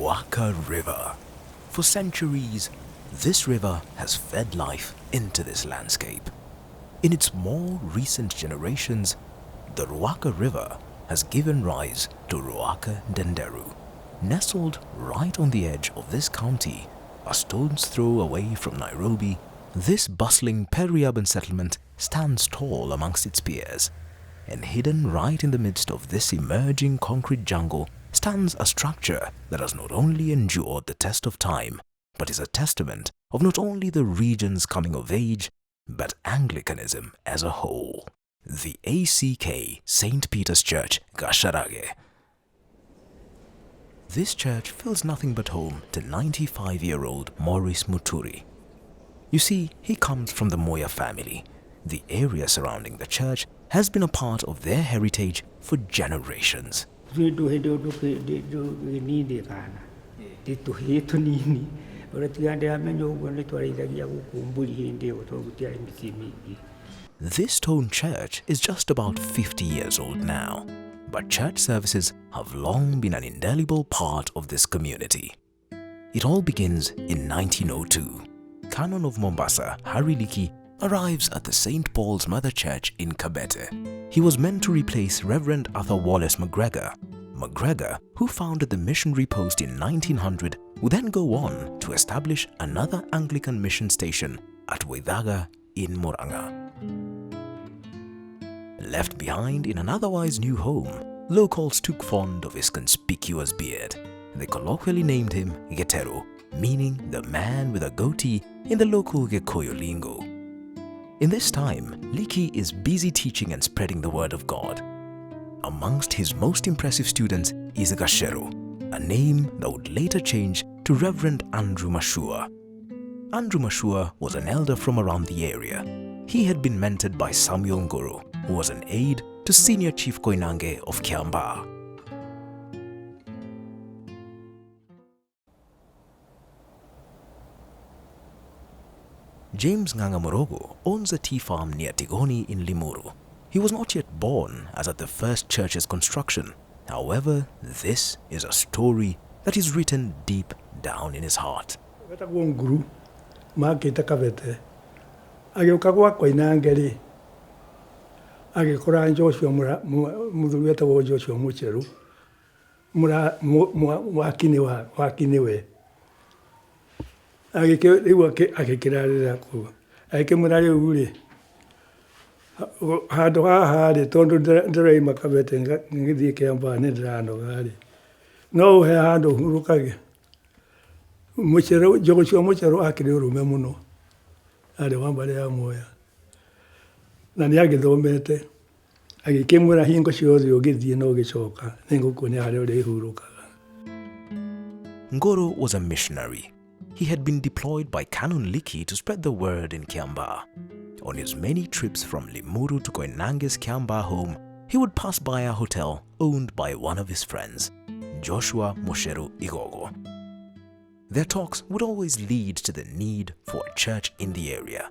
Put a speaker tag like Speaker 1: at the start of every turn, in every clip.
Speaker 1: Ruaka River. For centuries, this river has fed life into this landscape. In its more recent generations, the Ruaka River has given rise to Ruaka Ndenderu. Nestled right on the edge of this county, a stone's throw away from Nairobi, this bustling peri-urban settlement stands tall amongst its peers. And hidden right in the midst of this emerging concrete jungle stands a structure that has not only endured the test of time, but is a testament of not only the region's coming of age, but Anglicanism as a whole. The ACK St. Peter's Church, Gacharage. This church fills nothing but home to 95-year-old Maurice Muturi. You see, he comes from the Moya family. The area surrounding the church has been a part of their heritage for generations. This stone church is just about 50 years old now, but church services have long been an indelible part of this community. It all begins in 1902. Canon of Mombasa, Harry Leakey, arrives at the St. Paul's Mother Church in Kabete. He was meant to replace Reverend Arthur Wallace McGregor. McGregor, who founded the missionary post in 1900, would then go on to establish another Anglican mission station at Weithaga in Murang'a. Left behind in an otherwise new home, locals took fond of his conspicuous beard. They colloquially named him Getero, meaning the man with a goatee in the local Gikuyu lingo. In this time, Leakey is busy teaching and spreading the word of God. Amongst his most impressive students is Gacharage, a name that would later change to Reverend Andrew Mashua. Andrew Mashua was an elder from around the area. He had been mentored by Samuel Ngoro, who was an aide to Senior Chief Koinange of Kiambaa. James Ng'ang'a Morogo owns a tea farm near Tigoni in Limuru. He was not yet born as at the first church's construction. However, this is a story that is written deep down in his heart.
Speaker 2: No hando hurukage muchero jogo akire urume muno ade wambale ya moya na niage thomete agikemura hingo ciothe ugithie no gicoka ninguko ni hare uri hurukaga.
Speaker 1: Ngoro was a missionary. He had been deployed by Canon Leakey to spread the word in Kiambaa. On his many trips from Limuru to Koinange's Kiambaa home, he would pass by a hotel owned by one of his friends, Joshua Mosheru Igogo. Their talks would always lead to the need for a church in the area.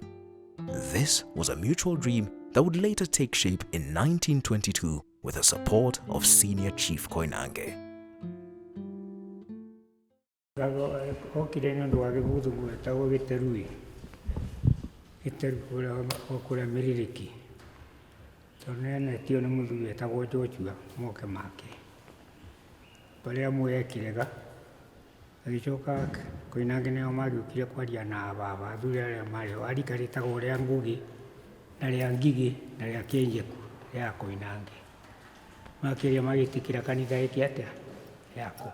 Speaker 1: This was a mutual dream that would later take shape in 1922 with the support of Senior Chief Koinange.
Speaker 2: Agicoka Koinange neo magiukire kwaria na baba thuri aria mari arika ritagwo ria Ngugi na ria Ngigi na ria Kienjeku ria Koinange makiria magitikira kanitha iki atia yako.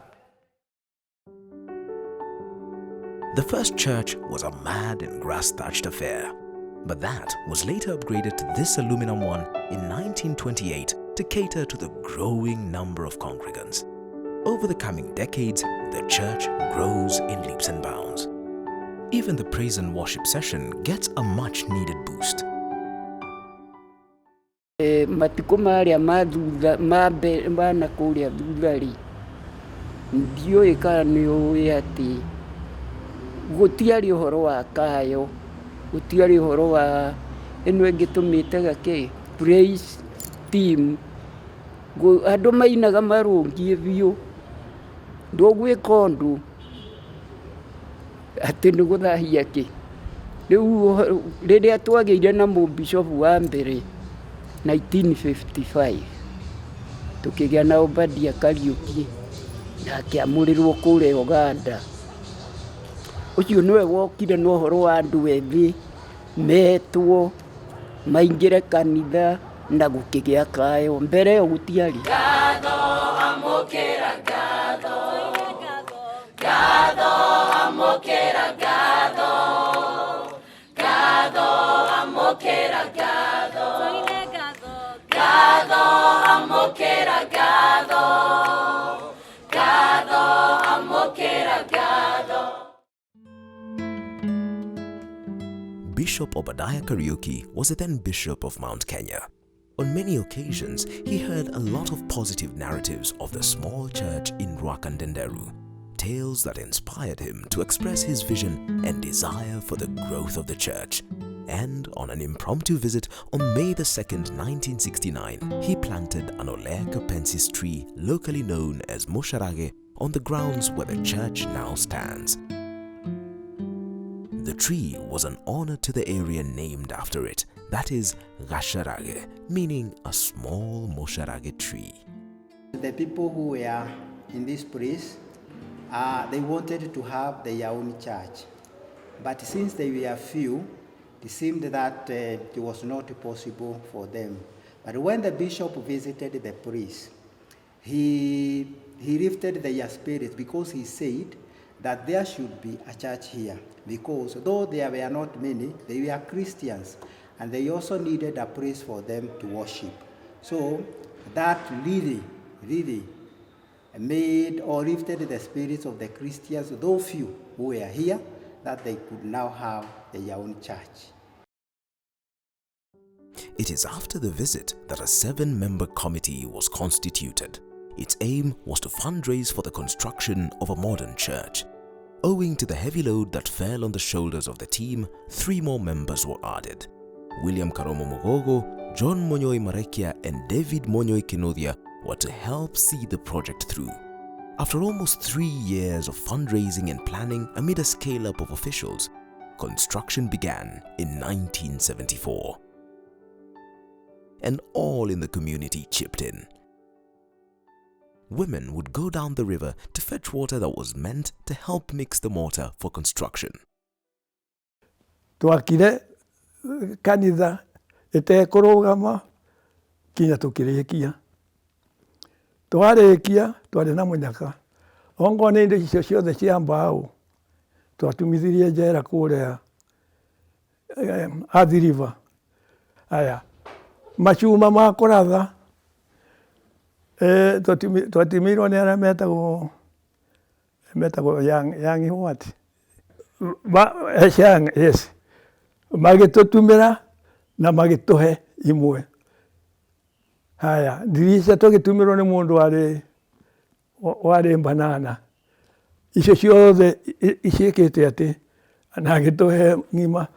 Speaker 1: The first church was a mad and grass-thatched affair, but that was later upgraded to this aluminum one in 1928 to cater to the growing number of congregants. Over the coming decades, the church grows in leaps and bounds. Even the praise and worship session gets a much-needed boost.
Speaker 3: Matiko maria mabe bana kuria thutha-ri ndiũĩ kana nĩũĩ atĩ gũtiarĩ ũhoro wa kayo, gũtiarĩ ũhoro wa ĩno ĩngĩ tũmĩte praise team, andũ mainaga marũngiĩ biũ ndũgwĩka ũndũ atĩ nĩ gũthahia kĩ. Rĩu rĩrĩa twagĩire na mũbishopu wa mbere 1955 tũkĩgĩa na Obadia Kariuki na akĩamũrĩrwo kũrĩa Uganda. Ũcio nĩwe wokire na ũhoro wa andũ ethĩ metwo maingĩre kanitha na gũkĩgĩa kayo. Mbere ĩyo gũtiarĩ. Ngatho amũkĩra ngatho, ngatho amũkĩra ngatho, ngatho amũkĩra ngatho, ngatho amũkĩra ngatho, ngatho amũkĩra ngatho.
Speaker 1: Bishop Obadiah Kariuki was the then Bishop of Mount Kenya. On many occasions, he heard a lot of positive narratives of the small church in Rwakandenderu, tales that inspired him to express his vision and desire for the growth of the church. And on an impromptu visit on May the 2nd, 1969, he planted an Olea capensis tree locally known as Gacharage on the grounds where the church now stands. The tree was an honor to the area named after it, that is Gacharage, meaning a small Gacharage tree.
Speaker 4: The people who were in this place, they wanted to have their own church. But since they were few, it seemed that it was not possible for them. But when the bishop visited the priest, he lifted their spirits because he said that there should be a church here. Because though there were not many, they were Christians, and they also needed a place for them to worship. So that really made or lifted the spirits of the Christians, though few who were here, that they could now have their own church.
Speaker 1: It is after the visit that a 7-member committee was constituted. Its aim was to fundraise for the construction of a modern church. Owing to the heavy load that fell on the shoulders of the team, 3 more members were added. William Karomo Mugogo, John Monyoi Marekia and David Monyoi Kinodia were to help see the project through. After almost 3 years of fundraising and planning amid a scale-up of officials, construction began in 1974. And all in the community chipped in. Women would go down the river to fetch water that was meant to help mix the mortar for construction.
Speaker 5: Twakire kanitha ĩtekũrũgama kinya tũkĩrĩkia. Twarĩkia twarĩ na mũnyaka. Ongo nĩ indo icio ciothe cia mbaũ twatumithirie njera kũrĩa Athi River. Aya macuma ma kũratha twatimirwo nĩ arĩa metagwo young what? Young, yes. Magĩtũtumĩra na magĩtũhe imwe. Haya, ndirisha tũgĩtumĩrwo nĩ mũndũ warĩ banana. Icio ciothe iciĩkĩte atĩ na agĩtũhe ng'ima.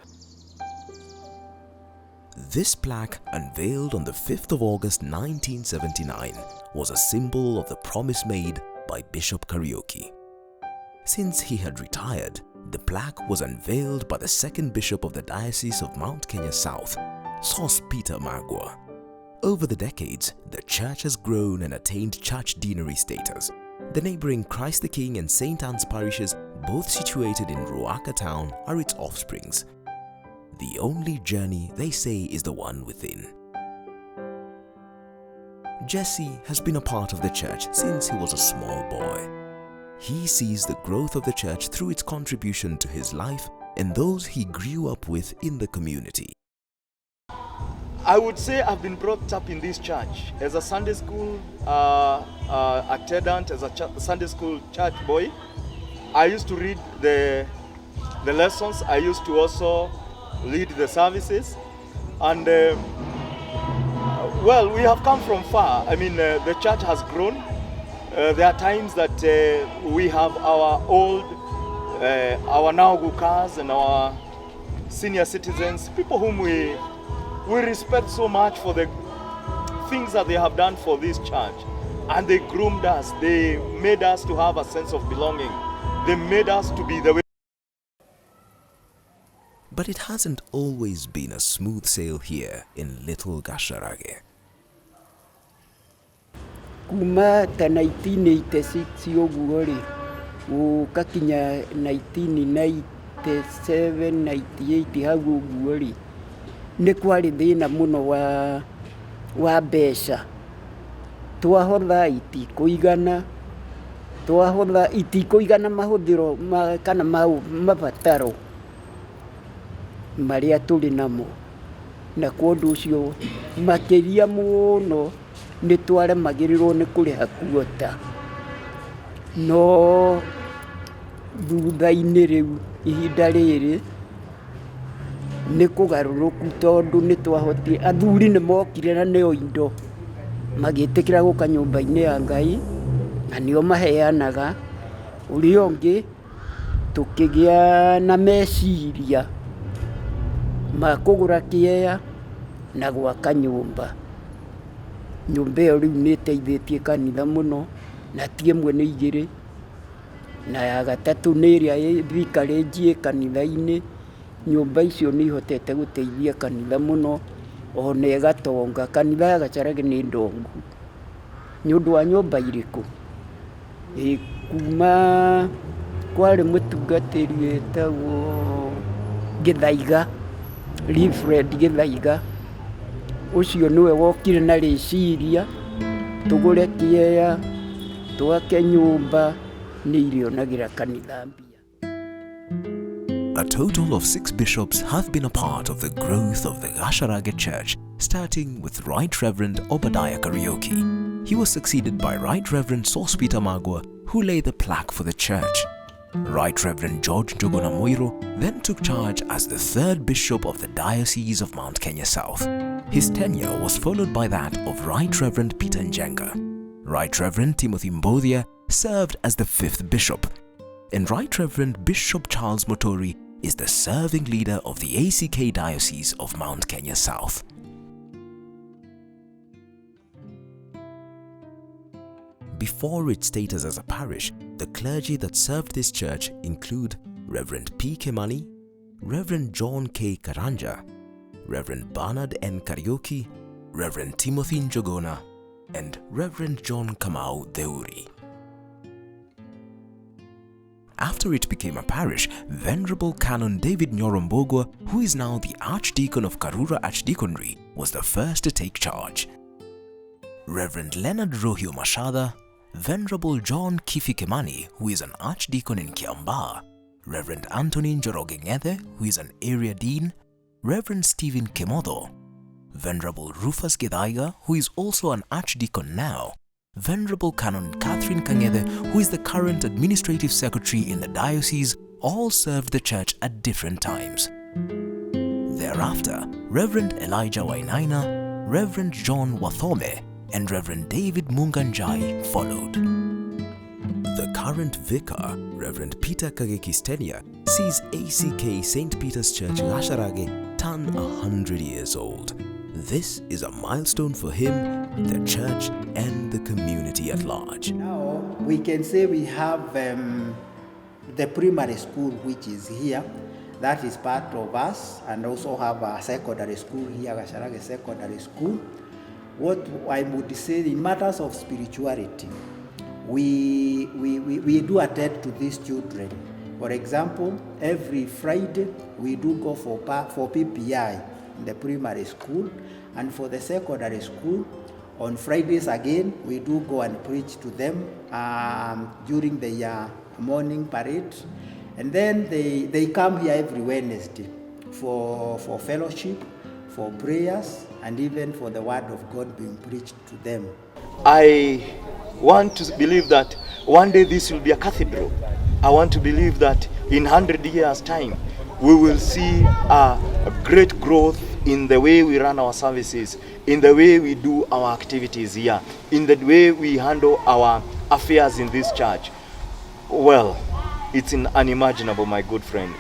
Speaker 1: This plaque, unveiled on the 5th of August 1979, was a symbol of the promise made by Bishop Kariuki. Since he had retired, the plaque was unveiled by the 2nd Bishop of the Diocese of Mount Kenya South, Sos Peter Magwa. Over the decades, the church has grown and attained church deanery status. The neighboring Christ the King and St. Anne's parishes, both situated in Ruaka town, are its offsprings. The only journey, they say, is the one within. Jesse has been a part of the church since he was a small boy. He sees the growth of the church through its contribution to his life and those he grew up with in the community.
Speaker 6: I would say I've been brought up in this church as a Sunday school attendant, as a Sunday school church boy. I used to read the lessons. I used to also lead the services, and well, we have come from far. I mean, the church has grown. There are times that we have our old, our Naugukas and our senior citizens, people whom we respect so much for the things that they have done for this church. and they groomed us. They made us to have a sense of belonging. They made us to be the way.
Speaker 1: But it hasn't always been a smooth sail here in Little Gacharage.
Speaker 3: Kuma ta 1986 ũguo rĩ gũkakinya 1997 98 hau ũguo rĩ nĩ kwarĩ thĩna mũno wa mbeca. Twahotha itikũigana mahũthĩro kana mabataro marĩa tũrĩ namo, na kwa ũndũ ũcio makĩria mũno nĩ twaremagĩrĩrwo nĩ kũrĩha kuota. No thutha-inĩ rĩu ihinda rĩrĩ nĩ kũgarũrũku tondũ nĩ twahotire, athuri nĩ mokire na nĩo indo magĩtĩkĩra gũka nyũmba-inĩ ya Ngai na nĩo maheanaga. Ũrĩa ũngĩ tũkĩgĩa na meciria ma kũgũra kĩea na gwaka nyũmba. Nyũmba ĩyo rĩu nĩ ĩteithĩtie kanitha mũno, na ti ĩmwe nĩ igĩrĩ, na ya gatatũ nĩ ĩrĩa vicarage kanitha-inĩ. Nyũmba icio nĩ ihotete gũteithia kanitha mũno, ona ĩgatonga. Kanitha ya Gacharage nĩ ndongu nĩ ũndũ wa nyũmba irĩkũ. Kuma kwarĩ mũtungatĩri wĩtagwo Gĩthaiga, Fred Gĩthaiga, ũcio nĩwe wokire na rĩciria tũgũre kĩea twake nyũmba nĩ irĩonagĩra kanitha mbia.
Speaker 1: A total of 6 bishops have been a part of the growth of the Gacharage Church, starting with Right Reverend Obadiah Karaoke. He was succeeded by Right Reverend Sospeter Magua, who laid the plaque for the church. Right Reverend George Njuguna Moiro then took charge as the 3rd bishop of the Diocese of Mount Kenya South. His tenure was followed by that of Right Reverend Peter Njenga. Right Reverend Timothy Mbodhia served as the 5th bishop. And Right Reverend Bishop Charles Motori is the serving leader of the ACK Diocese of Mount Kenya South. Before its status as a parish, the clergy that served this church include Reverend P. Kimani, Reverend John K. Karanja, Reverend Bernard N. Karaoke, Reverend Timothy Njogona, and Reverend John Kamau Deuri. After it became a parish, Venerable Canon David Nyorombogwa, who is now the Archdeacon of Karura Archdeaconry, was the first to take charge. Reverend Leonard Rohio Mashada, Venerable John Kifi Kimani, who is an Archdeacon in Kiambaa, Reverend Anthony Njoroge Ng'ethe, who is an Area Dean, Reverend Stephen Kemodo, Venerable Rufus Githaiga, who is also an Archdeacon now, Venerable Canon Catherine Kang'ethe, who is the current Administrative Secretary in the diocese, all served the church at different times. Thereafter, Reverend Elijah Wainaina, Reverend John Wathome, and Reverend David Munganjai followed. The current vicar, Reverend Peter Kageki's tenure, sees ACK St. Peter's Church Gacharage turn 100 years old. This is a milestone for him, the church, and the community at large.
Speaker 4: Now we can say we have the primary school, which is here. That is part of us, and also have a secondary school here, Gacharage Secondary School. What I would say in matters of spirituality, we do attend to these children. For example, every Friday we do go for PPI in the primary school, and for the secondary school, on Fridays again we do go and preach to them during the morning parade, and then they come here every Wednesday for fellowship, for prayers, and even for the word of God being preached to them.
Speaker 6: I want to believe that one day this will be a cathedral. I want to believe that in 100 years' time we will see a great growth in the way we run our services, in the way we do our activities here, in the way we handle our affairs in this church. Well, it's unimaginable, my good friend.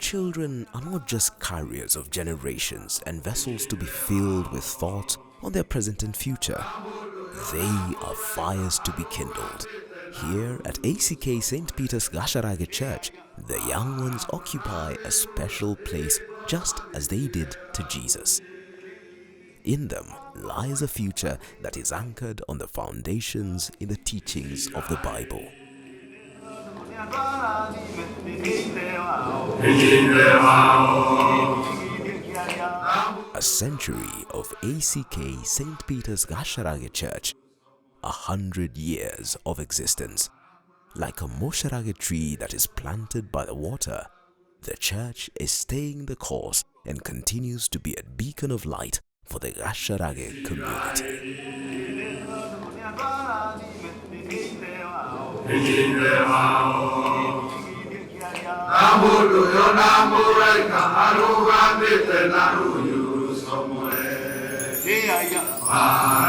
Speaker 1: Children are not just carriers of generations and vessels to be filled with thoughts on their present and future. They are fires to be kindled. Here at ACK St. Peter's Gacharage Church, the young ones occupy a special place just as they did to Jesus. In them lies a future that is anchored on the foundations in the teachings of the Bible. A century of ACK St. Peter's Gacharage Church, 100 years of existence. Like a mosharage tree that is planted by the water, the church is staying the course and continues to be a beacon of light for the Gacharage community.
Speaker 7: Para